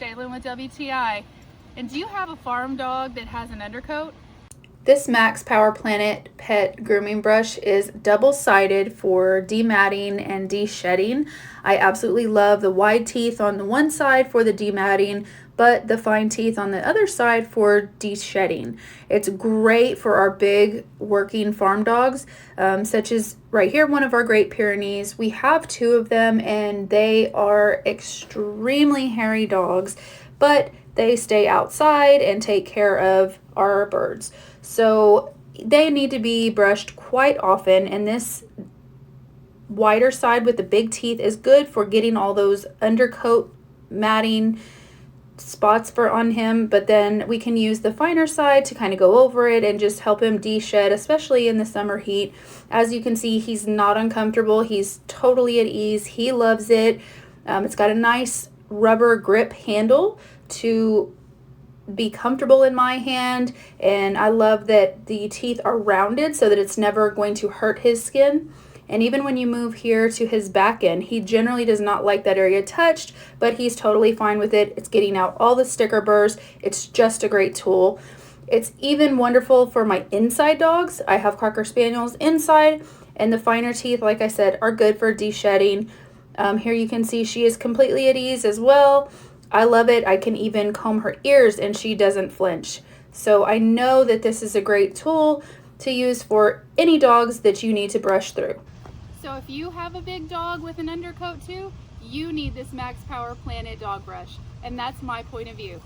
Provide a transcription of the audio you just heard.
Shaylin with WTI. And do you have a farm dog that has an undercoat? This Maxpower Planet Pet Grooming Brush is double-sided for dematting and deshedding. I absolutely love the wide teeth on the one side for the dematting, but the fine teeth on the other side for deshedding. It's great for our big working farm dogs, such as right here, one of our Great Pyrenees. We have two of them and they are extremely hairy dogs, but they stay outside and take care of our birds. So they need to be brushed quite often, and this wider side with the big teeth is good for getting all those undercoat matting spots on him, but then we can use the finer side to kind of go over it and just help him deshed, especially in the summer heat. As you can see, he's not uncomfortable. He's totally at ease. He loves it. It's got a nice rubber grip handle to be comfortable in my hand, and I love that the teeth are rounded so that it's never going to hurt his skin. And even when you move here to his back end, he generally does not like that area touched, but he's totally fine with it. It's getting out all the sticker burrs. It's just a great tool. It's even wonderful for my inside dogs. I have Cocker Spaniels inside, and the finer teeth, like I said, are good for deshedding. Here you can see she is completely at ease as well. I love it. I can even comb her ears and she doesn't flinch. So I know that this is a great tool to use for any dogs that you need to brush through. So if you have a big dog with an undercoat too, you need this Maxpower Planet dog brush. And that's my point of view.